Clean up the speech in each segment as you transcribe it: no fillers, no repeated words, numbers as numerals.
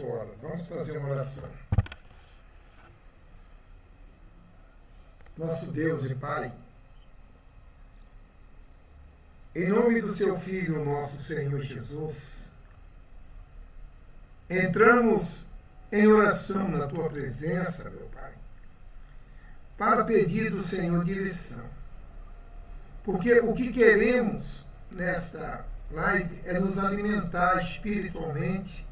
horas. Vamos fazer uma oração. Nosso Deus e Pai, em nome do Seu Filho, nosso Senhor Jesus, entramos em oração na Tua presença, meu Pai, para pedir do Senhor direção. Porque o que queremos nesta live é nos alimentar espiritualmente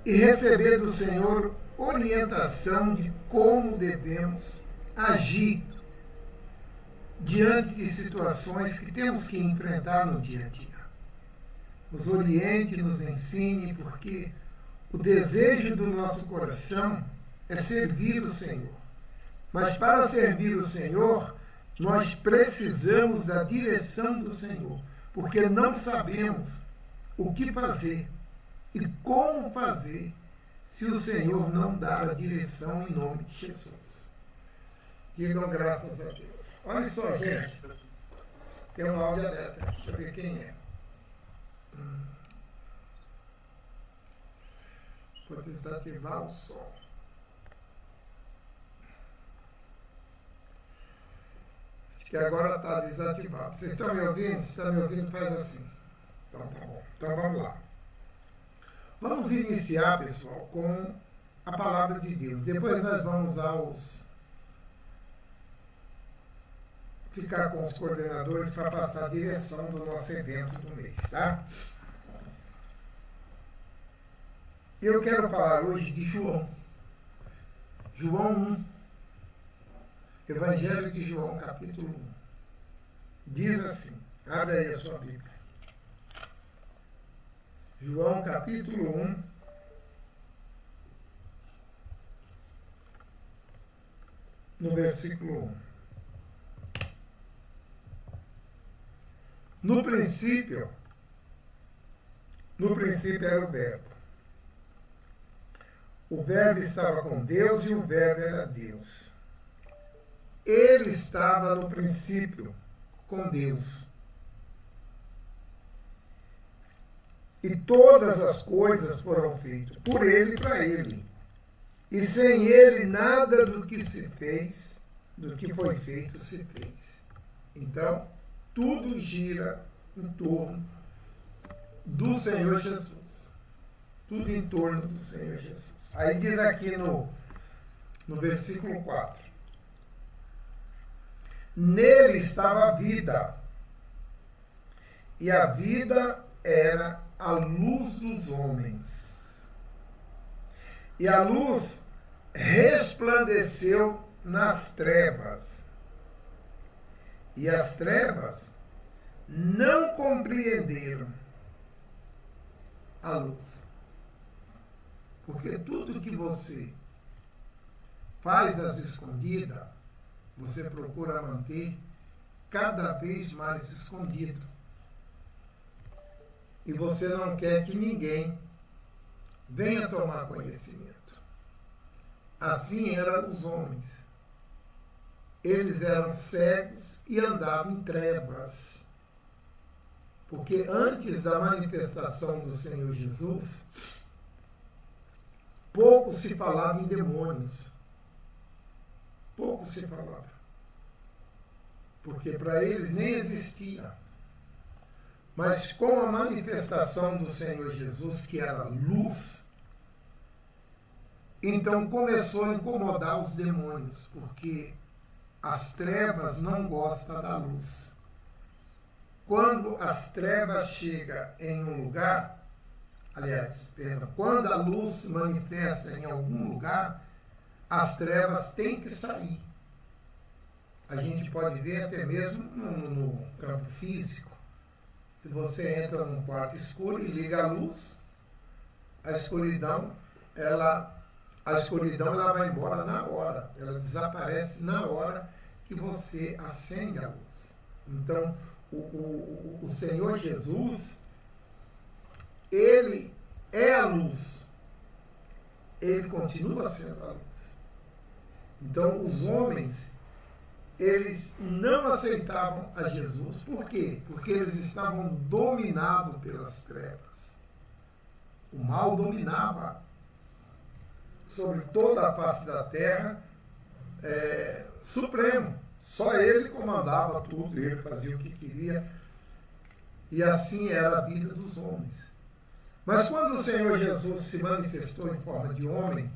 e receber do Senhor orientação de como devemos agir diante de situações que temos que enfrentar no dia a dia. Nos oriente, nos ensine, porque o desejo do nosso coração é servir o Senhor. Mas para servir o Senhor, nós precisamos da direção do Senhor, porque não sabemos o que fazer e como fazer se o Senhor não dar a direção em nome de Jesus. Digam graças a Deus. Olha só, gente. Tem um áudio aberto. Deixa eu ver quem é. Vou desativar o som. Acho que agora está desativado. Vocês estão me ouvindo? Se estão me ouvindo, faz assim. Então tá bom. Então vamos lá. Vamos iniciar, pessoal, com a palavra de Deus. Depois nós vamos ficar com os coordenadores para passar a direção do nosso evento do mês, tá? Eu quero falar hoje de João. João 1. Evangelho de João, capítulo 1. Diz assim, abre aí a sua Bíblia. João, capítulo 1, no versículo 1. No princípio era o Verbo. O Verbo estava com Deus e o Verbo era Deus. Ele estava no princípio com Deus. E todas as coisas foram feitas por Ele e para Ele. E sem Ele nada do que se fez, do que foi feito, se fez. Então, tudo gira em torno do Senhor Jesus. Tudo em torno do Senhor Jesus. Aí diz aqui no versículo 4. Nele estava a vida. E a vida era a luz dos homens. E a luz resplandeceu nas trevas. E as trevas não compreenderam a luz. Porque tudo que você faz às escondidas, você procura manter cada vez mais escondido. E você não quer que ninguém venha tomar conhecimento. Assim eram os homens. Eles eram cegos e andavam em trevas. Porque antes da manifestação do Senhor Jesus, pouco se falava em demônios. Pouco se falava. Porque para eles nem existia. Mas com a manifestação do Senhor Jesus, que era luz, então começou a incomodar os demônios, porque as trevas não gostam da luz. Quando as trevas chegam em um lugar, quando a luz se manifesta em algum lugar, as trevas têm que sair. A gente pode ver até mesmo no campo físico. Se você entra num quarto escuro e liga a luz, a escuridão ela vai embora na hora. Ela desaparece na hora que você acende a luz. Então, o Senhor Jesus, Ele é a luz. Ele continua sendo a luz. Então, os homens, eles não aceitavam a Jesus. Por quê? Porque eles estavam dominados pelas trevas. O mal dominava sobre toda a face da terra, supremo. Só ele comandava tudo, ele fazia o que queria. E assim era a vida dos homens. Mas quando o Senhor Jesus se manifestou em forma de homem,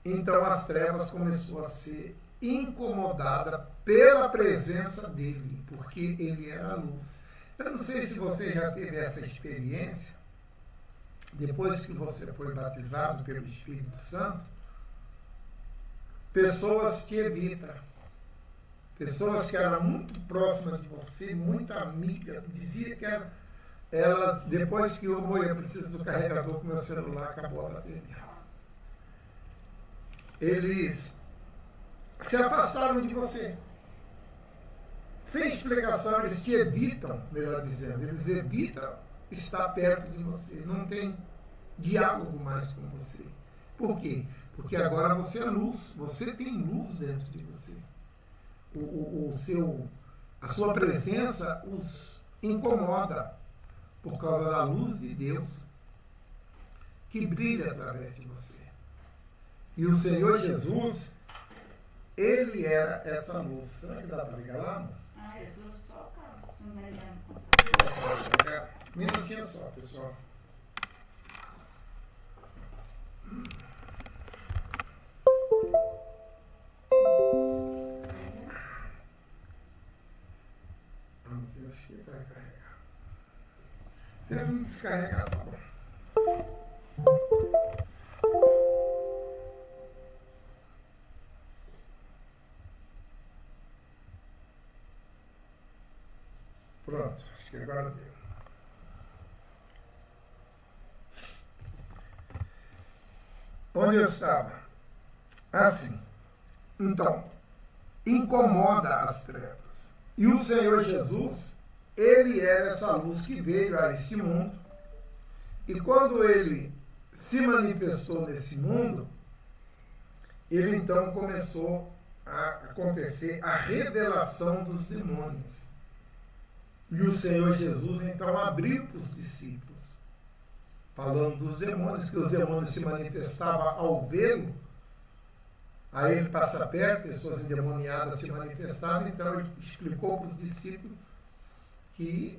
então as trevas começou a ser incomodada pela presença dele, porque ele era a luz. Eu não sei se você já teve essa experiência, depois que você foi batizado pelo Espírito Santo, pessoas que evitam, pessoas que eram muito próximas de você, muito amigas, dizia que elas, depois que eu preciso do carregador com meu celular, acabou a bateria. Eles se afastaram de você. Sem explicação, eles te evitam, melhor dizendo, eles evitam estar perto de você. Não tem diálogo mais com você. Por quê? Porque agora você é luz, você tem luz dentro de você. A sua presença os incomoda por causa da luz de Deus que brilha através de você. E o Senhor Jesus, ele era essa luz. Será que dá para ligar lá, amor? Eu tô só, cara. Não vai ligar. Minutinho só, pessoal. Eu acho que vai carregar. Se ele não descarregar, tá bom. Pronto, acho que agora deu. Onde eu estava? Assim. Então, incomoda as trevas. E o Senhor Jesus, ele era essa luz que veio a este mundo. E quando ele se manifestou nesse mundo, ele então começou a acontecer a revelação dos demônios. E o Senhor Jesus então abriu para os discípulos, falando dos demônios, que os demônios se manifestavam ao vê-lo. A ele passa perto, pessoas endemoniadas se manifestavam, então ele explicou para os discípulos que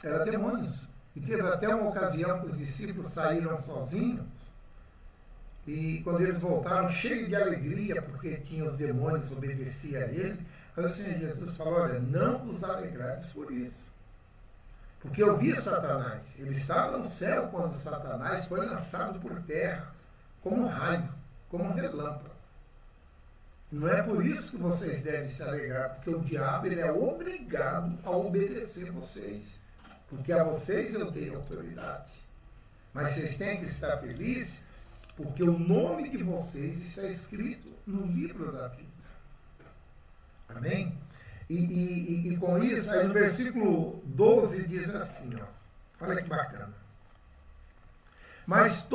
eram demônios. E teve até uma ocasião que os discípulos saíram sozinhos, e quando eles voltaram cheios de alegria, porque tinham os demônios, obedeciam a ele, aí o Senhor Jesus falou, olha, não vos alegrais por isso. Porque eu vi Satanás, ele estava no céu quando Satanás foi lançado por terra, como um raio, como um relâmpago. Não é por isso que vocês devem se alegrar, porque o diabo ele é obrigado a obedecer vocês. Porque a vocês eu dei autoridade. Mas vocês têm que estar felizes, porque o nome de vocês está escrito no livro da vida. Amém? E com isso, aí no versículo 12 diz assim, ó, olha que bacana. Mas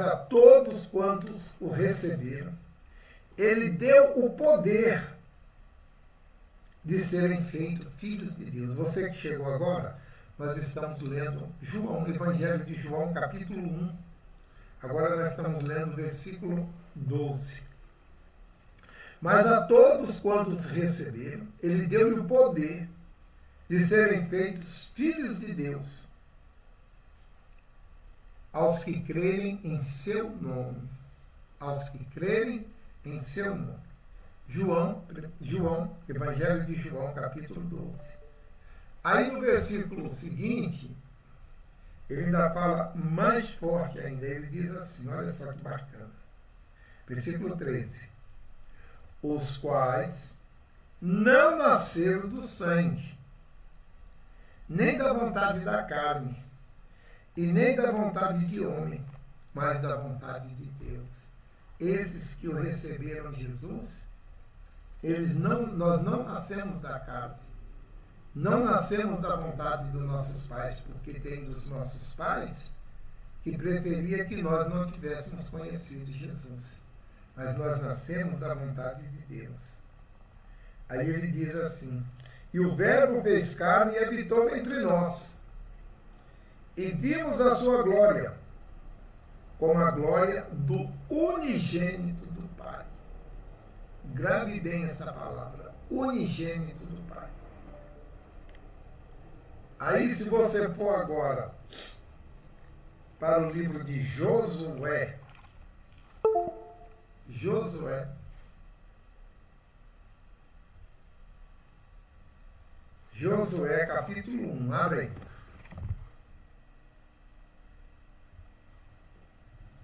a todos quantos o receberam, ele deu o poder de serem feitos filhos de Deus. Você que chegou agora, nós estamos lendo João, o Evangelho de João, capítulo 1. Agora nós estamos lendo o versículo 12. Mas a todos quantos receberam, ele deu-lhe o poder de serem feitos filhos de Deus, aos que crerem em seu nome. Aos que crerem em seu nome. João, Evangelho de João, capítulo 12. Aí no versículo seguinte, ele ainda fala mais forte ainda. Ele diz assim, olha só que bacana. Versículo 13. Os quais não nasceram do sangue, nem da vontade da carne, e nem da vontade de homem, mas da vontade de Deus. Esses que o receberam de Jesus, nós não nascemos da carne, não nascemos da vontade dos nossos pais, porque tem dos nossos pais que preferia que nós não tivéssemos conhecido Jesus. Mas nós nascemos da vontade de Deus. Aí ele diz assim, e o verbo fez carne e habitou entre nós, E vimos a sua glória, como a glória do unigênito do Pai. Grave bem essa palavra, unigênito do Pai. Aí, se você for agora para o livro de Josué, Josué capítulo 1, abre aí.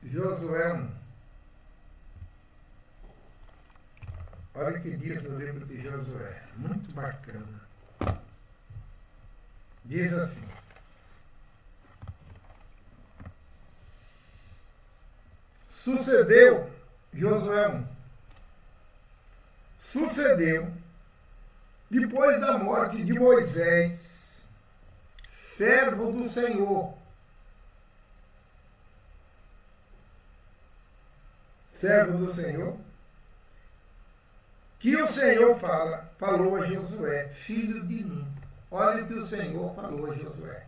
Josué 1. Olha o que diz no livro de Josué, muito bacana. Diz assim: sucedeu, Josué 1, sucedeu, depois da morte de Moisés, servo do Senhor, que o Senhor falou a Josué, filho de Nun. Olha o que o Senhor falou a Josué.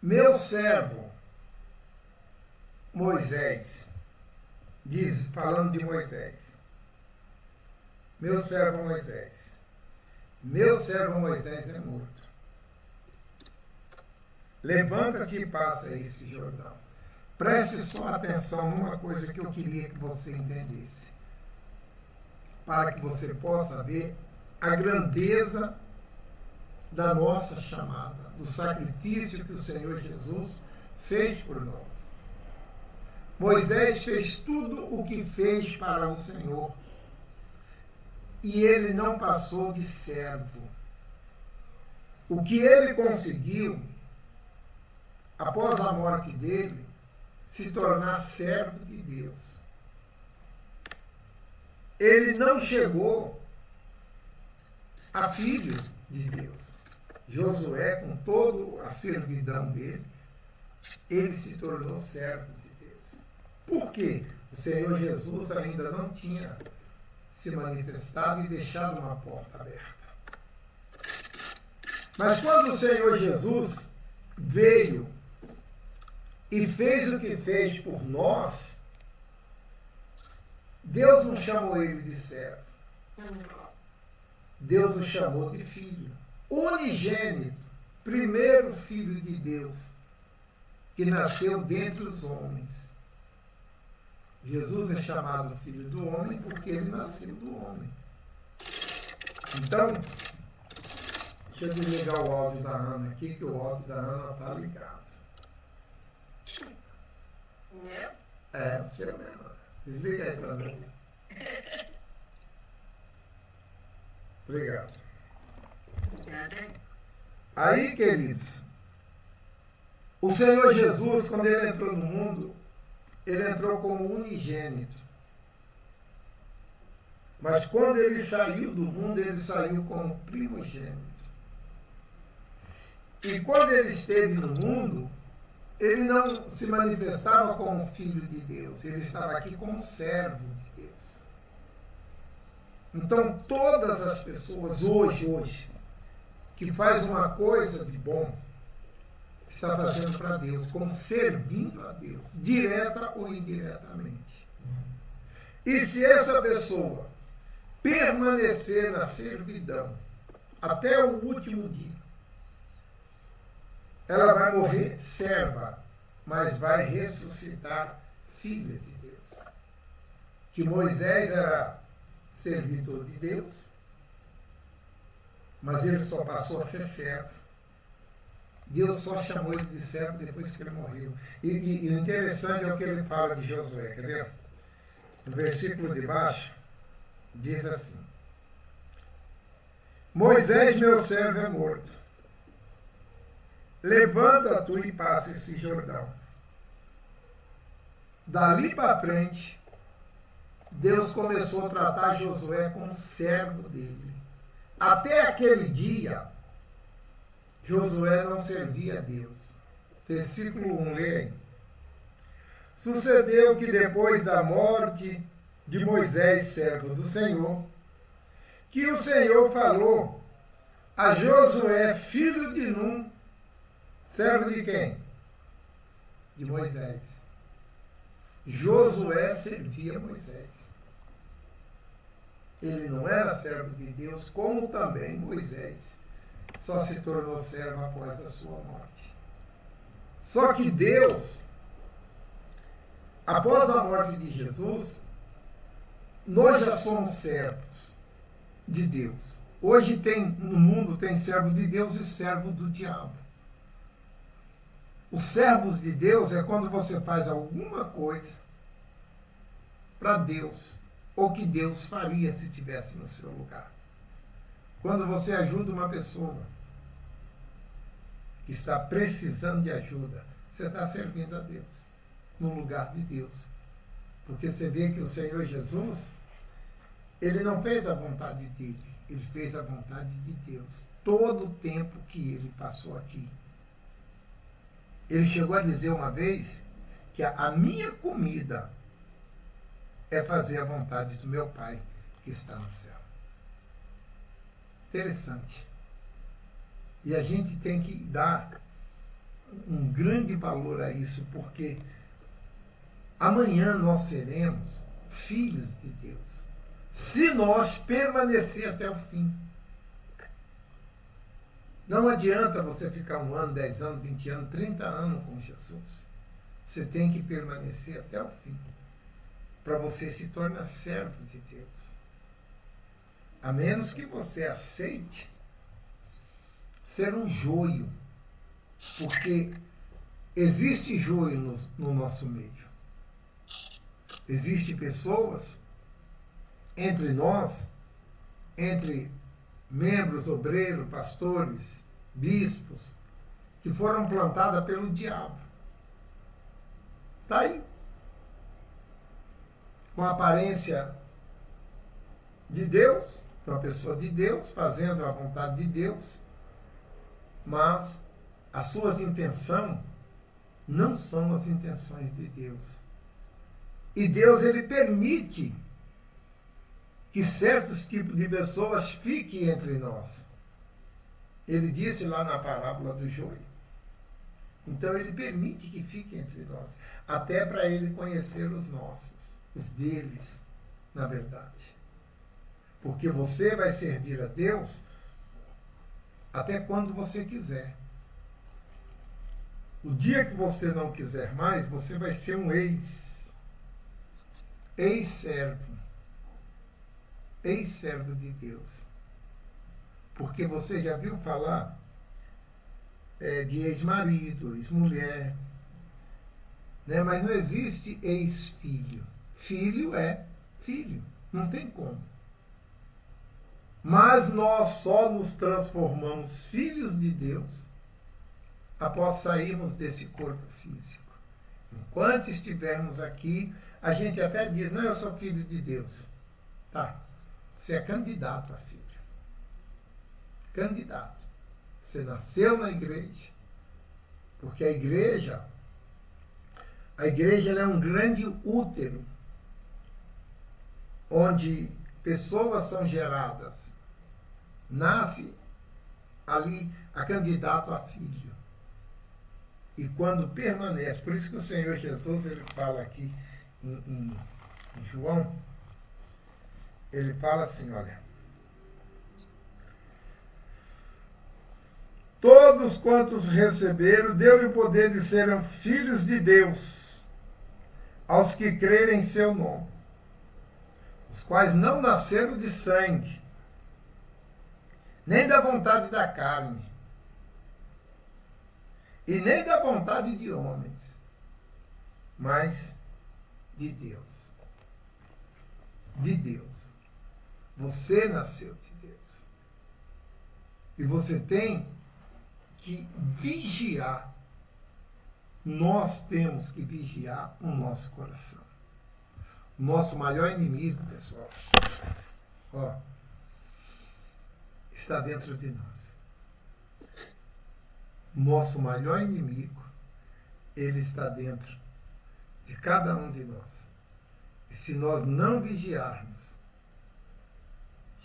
Meu servo Moisés, diz, falando de Moisés, meu servo Moisés é morto. Levanta-te e passa esse Jordão. Preste só atenção numa coisa que eu queria que você entendesse, para que você possa ver a grandeza da nossa chamada, do sacrifício que o Senhor Jesus fez por nós. Moisés fez tudo o que fez para o Senhor, e ele não passou de servo. O que ele conseguiu, após a morte dele, se tornar servo de Deus. Ele não chegou a filho de Deus. Josué, com toda a servidão dele, ele se tornou servo de Deus. Por quê? O Senhor Jesus ainda não tinha se manifestado e deixado uma porta aberta. Mas quando o Senhor Jesus veio e fez o que fez por nós, Deus não chamou ele de servo. Deus o chamou de filho. Unigênito, primeiro filho de Deus, que nasceu dentre os homens. Jesus é chamado filho do homem porque ele nasceu do homem. Então, deixa eu desligar o áudio da Ana aqui, que o áudio da Ana está ligado. É, o seu mesmo. Desliga aí para mim. Obrigado. Aí, queridos, o Senhor Jesus, quando ele entrou no mundo, ele entrou como unigênito. Mas quando ele saiu do mundo, ele saiu como primogênito. E quando ele esteve no mundo, ele não se manifestava como filho de Deus, ele estava aqui como servo de Deus. Então, todas as pessoas hoje, que faz uma coisa de bom, está fazendo para Deus, como servindo a Deus, direta ou indiretamente. E se essa pessoa permanecer na servidão até o último dia, ela vai morrer serva, mas vai ressuscitar filha de Deus. Que Moisés era servidor de Deus, mas ele só passou a ser servo. Deus só chamou ele de servo depois que ele morreu. E o interessante é o que ele fala de Josué, quer ver? No versículo de baixo, diz assim: Moisés, meu servo, é morto. Levanta tu e passa esse Jordão. Dali para frente, Deus começou a tratar Josué como servo dele. Até aquele dia, Josué não servia a Deus. Versículo 1, lê aí. Sucedeu que depois da morte de Moisés, servo do Senhor, que o Senhor falou a Josué, filho de Nun, Servo de quem? De Moisés. Josué servia Moisés. Ele não era servo de Deus, como também Moisés só se tornou servo após a sua morte. Só que Deus, após a morte de Jesus, nós já somos servos de Deus. Hoje no mundo tem servo de Deus e servo do diabo. Os servos de Deus é quando você faz alguma coisa para Deus, ou que Deus faria se estivesse no seu lugar. Quando você ajuda uma pessoa que está precisando de ajuda, você está servindo a Deus, no lugar de Deus. Porque você vê que o Senhor Jesus, ele não fez a vontade dele, ele fez a vontade de Deus. Todo o tempo que ele passou aqui. Ele chegou a dizer uma vez que a minha comida é fazer a vontade do meu Pai que está no céu. Interessante. E a gente tem que dar um grande valor a isso, porque amanhã nós seremos filhos de Deus, se nós permanecer até o fim. Não adianta você ficar 1 ano, 10 anos, 20 anos, 30 anos com Jesus. Você tem que permanecer até o fim, para você se tornar servo de Deus. A menos que você aceite ser um joio, porque existe joio no nosso meio. Existem pessoas entre nós, entre membros, obreiros, pastores, bispos, que foram plantadas pelo diabo. Está aí. Com a aparência de Deus, uma pessoa de Deus, fazendo a vontade de Deus, mas as suas intenções não são as intenções de Deus. E Deus, ele permite que certos tipos de pessoas fiquem entre nós. Ele disse lá na parábola do joio. Então ele permite que fiquem entre nós, até para ele conhecer os nossos, os deles, na verdade. Porque você vai servir a Deus até quando você quiser. O dia que você não quiser mais, você vai ser um ex-servo de Deus. Porque você já viu falar de ex-marido, ex-mulher, né? Mas não existe ex-filho. Filho é filho, não tem como. Mas nós só nos transformamos filhos de Deus após sairmos desse corpo físico. Enquanto estivermos aqui, a gente até diz, não, eu sou filho de Deus. Tá, você é candidato a filho. Candidato. Você nasceu na igreja, porque a igreja ela é um grande útero, onde pessoas são geradas. Nasce ali a candidato a filho. E quando permanece, por isso que o Senhor Jesus, ele fala aqui em João, ele fala assim, olha, todos quantos receberam, deu-lhe o poder de serem filhos de Deus, aos que crerem em seu nome, os quais não nasceram de sangue, nem da vontade da carne, e nem da vontade de homens, mas de Deus. De Deus. Você nasceu de Deus. E você tem que vigiar. Nós temos que vigiar o nosso coração. O nosso maior inimigo, pessoal, está dentro de nós. Nosso maior inimigo, ele está dentro de cada um de nós. E se nós não vigiarmos,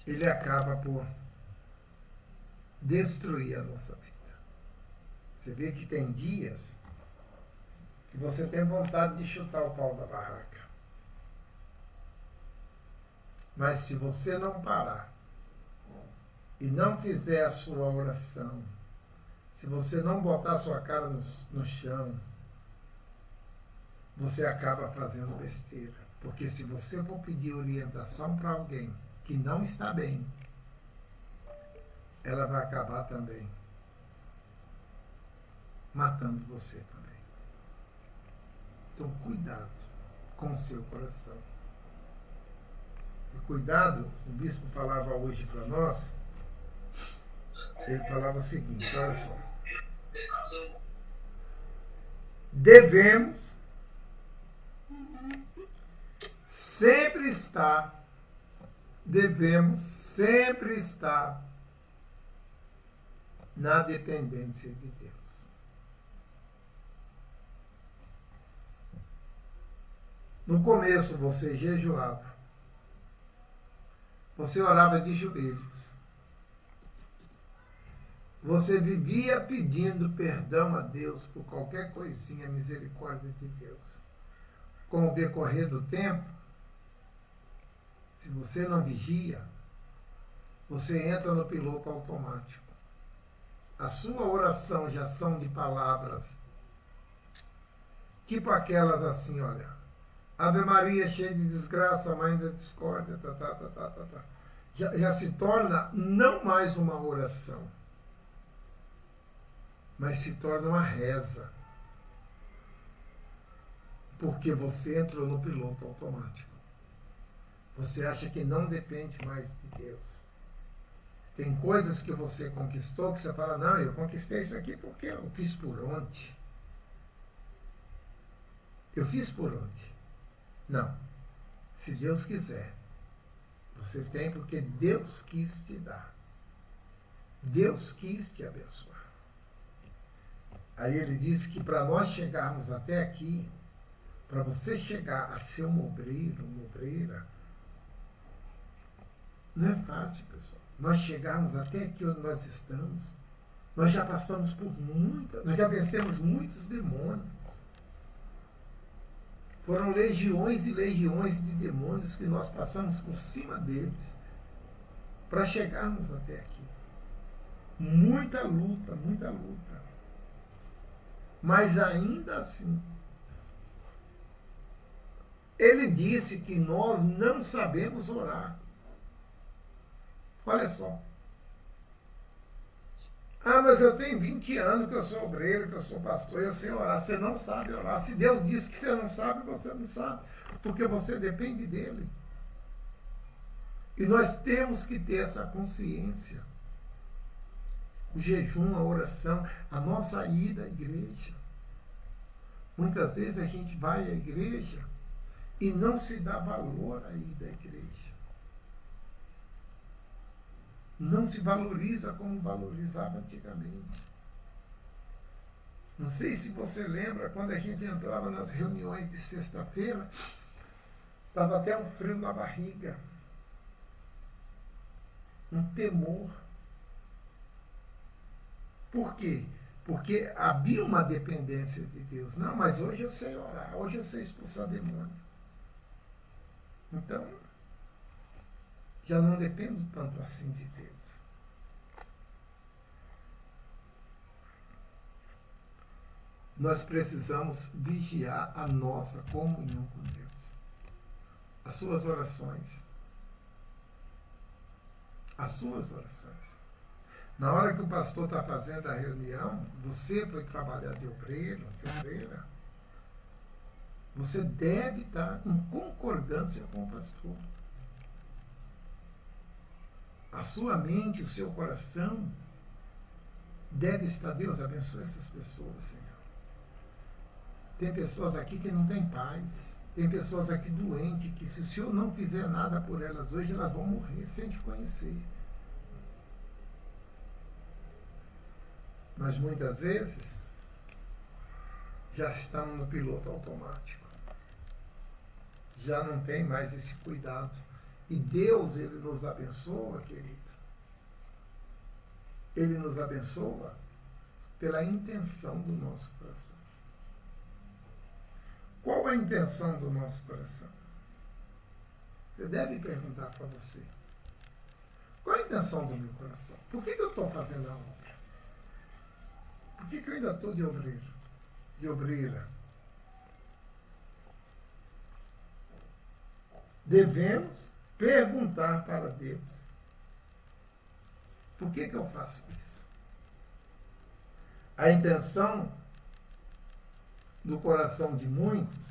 ele acaba por destruir a nossa vida. Você vê que tem dias que você tem vontade de chutar o pau da barraca. Mas se você não parar e não fizer a sua oração, se você não botar a sua cara no chão, você acaba fazendo besteira. Porque se você for pedir orientação para alguém que não está bem, ela vai acabar também matando você também. Então, cuidado com o seu coração. E cuidado, o bispo falava hoje para nós, ele falava o seguinte, olha só. Devemos sempre estar na dependência de Deus. No começo você jejuava, você orava de joelhos, você vivia pedindo perdão a Deus por qualquer coisinha, misericórdia de Deus. Com o decorrer do tempo, se você não vigia, você entra no piloto automático. A sua oração já são de palavras, tipo aquelas assim, olha, Ave Maria, cheia de desgraça, mãe da discórdia, Já se torna não mais uma oração, mas se torna uma reza. Porque você entrou no piloto automático. Você acha que não depende mais de Deus. Tem coisas que você conquistou que você fala, não, eu conquistei isso aqui porque eu fiz por onde. Eu fiz por onde. Não. Se Deus quiser, você tem porque Deus quis te dar. Deus quis te abençoar. Aí ele diz que para nós chegarmos até aqui, para você chegar a ser um obreiro, uma obreira, não é fácil, pessoal. Nós chegarmos até aqui onde nós estamos, nós já passamos por nós já vencemos muitos demônios. Foram legiões e legiões de demônios que nós passamos por cima deles para chegarmos até aqui. Muita luta, muita luta. Mas ainda assim, ele disse que nós não sabemos orar. Olha só. Ah, mas eu tenho 20 anos que eu sou obreiro, que eu sou pastor, eu sei orar. Você não sabe orar. Se Deus disse que você não sabe, você não sabe. Porque você depende dele. E nós temos que ter essa consciência. O jejum, a oração, a nossa ida à igreja. Muitas vezes a gente vai à igreja e não se dá valor à ida à igreja. Não se valoriza como valorizava antigamente. Não sei se você lembra, quando a gente entrava nas reuniões de sexta-feira, estava até um frio na barriga, um temor. Por quê? Porque havia uma dependência de Deus. Não, mas hoje eu sei orar, hoje eu sei expulsar demônio. Então, já não dependo tanto assim de Deus. Nós precisamos vigiar a nossa comunhão com Deus. As suas orações. As suas orações. Na hora que o pastor está fazendo a reunião, você foi trabalhar de obreiro, de obreira, você deve estar em concordância com o pastor. A sua mente, o seu coração deve estar, Deus abençoe essas pessoas, Senhor. Tem pessoas aqui que não têm paz. Tem pessoas aqui doentes, que se o Senhor não fizer nada por elas hoje, elas vão morrer sem te conhecer. Mas muitas vezes já estamos no piloto automático. Já não tem mais esse cuidado. E Deus, Ele nos abençoa, querido. Ele nos abençoa pela intenção do nosso coração. Qual a intenção do nosso coração? Você deve perguntar para você. Qual a intenção do meu coração? Por que eu estou fazendo a obra? Por que eu ainda estou de obreiro? De obreira? Devemos perguntar para Deus. Por que eu faço isso? A intenção do coração de muitos,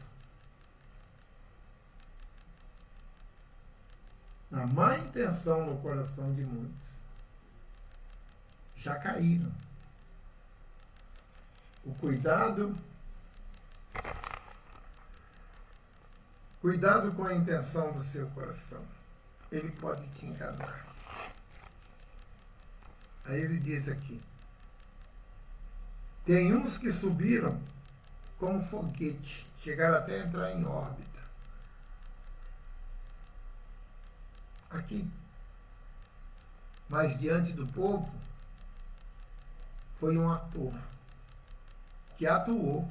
a má intenção no coração de muitos, já caíram. O cuidado com a intenção do seu coração. Ele pode te enganar. Aí ele diz aqui, tem uns que subiram como foguete, chegaram até a entrar em órbita. Aqui. Mas diante do povo, foi um ator que atuou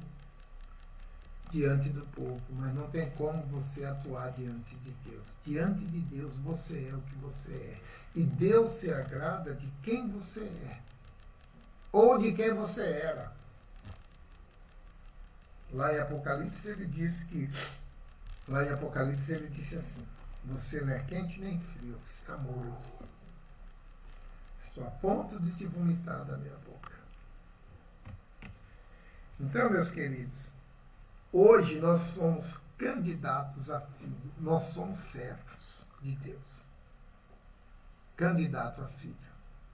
diante do povo, mas não tem como você atuar diante de Deus. Diante de Deus, você é o que você é. E Deus se agrada de quem você é, ou de quem você era. Lá em Apocalipse ele disse assim, você não é quente nem frio, está morto. Estou a ponto de te vomitar da minha boca. Então, meus queridos, hoje nós somos candidatos a filho, nós somos servos de Deus. Candidato a filho.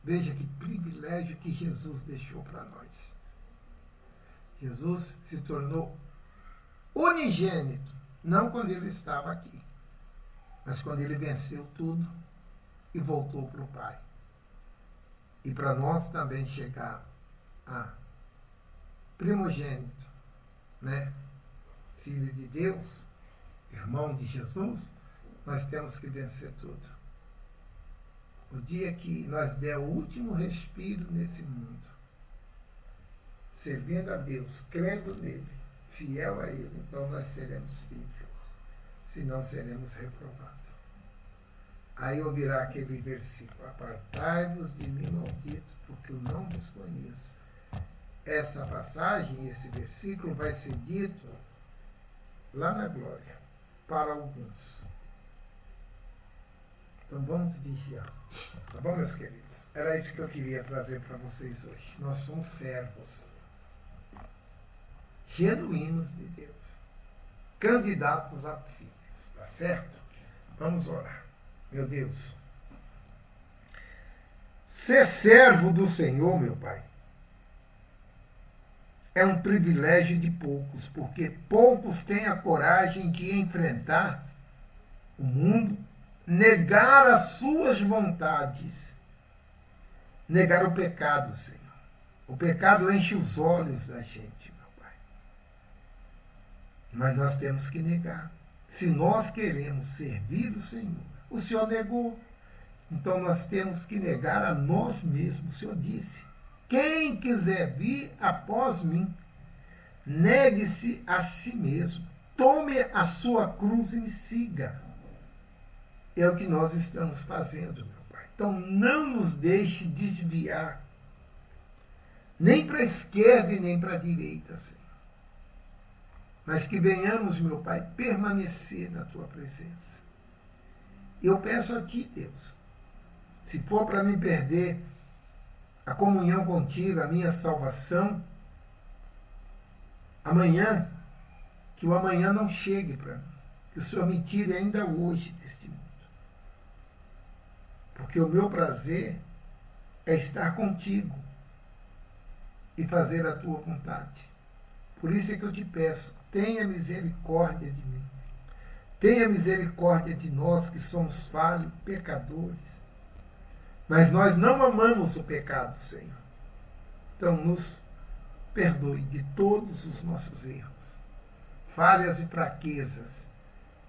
Veja que privilégio que Jesus deixou para nós. Jesus se tornou unigênito, não quando ele estava aqui, mas quando ele venceu tudo e voltou para o Pai. E para nós também chegar a primogênito, né? Filho de Deus, irmão de Jesus, nós temos que vencer tudo. O dia que nós der o último respiro nesse mundo, servindo a Deus, crendo nele, fiel a ele, então nós seremos filhos, senão seremos reprovados. Aí ouvirá aquele versículo, apartai-vos de mim, maldito, porque eu não vos conheço. Essa passagem, esse versículo vai ser dito lá na glória, para alguns. Então vamos vigiar. Tá bom, meus queridos? Era isso que eu queria trazer para vocês hoje. Nós somos servos genuínos de Deus, candidatos a filhos, tá certo? Vamos orar. Meu Deus, ser servo do Senhor, meu Pai, é um privilégio de poucos, porque poucos têm a coragem de enfrentar o mundo, negar as suas vontades, negar o pecado, Senhor. O pecado enche os olhos da gente, meu Pai. Mas nós temos que negar. Se nós queremos servir o Senhor, o Senhor negou. Então nós temos que negar a nós mesmos. O Senhor disse, quem quiser vir após mim, negue-se a si mesmo. Tome a sua cruz e me siga. É o que nós estamos fazendo, meu Pai. Então não nos deixe desviar, nem para a esquerda e nem para a direita, Senhor. Mas que venhamos, meu Pai, permanecer na Tua presença. Eu peço a Ti, Deus, se for para me perder a comunhão contigo, a minha salvação, amanhã, que o amanhã não chegue para mim, que o Senhor me tire ainda hoje deste mundo. Porque o meu prazer é estar contigo e fazer a tua vontade. Por isso é que eu te peço, tenha misericórdia de mim. Tenha misericórdia de nós que somos falhos, pecadores. Mas nós não amamos o pecado, Senhor. Então nos perdoe de todos os nossos erros, falhas e fraquezas.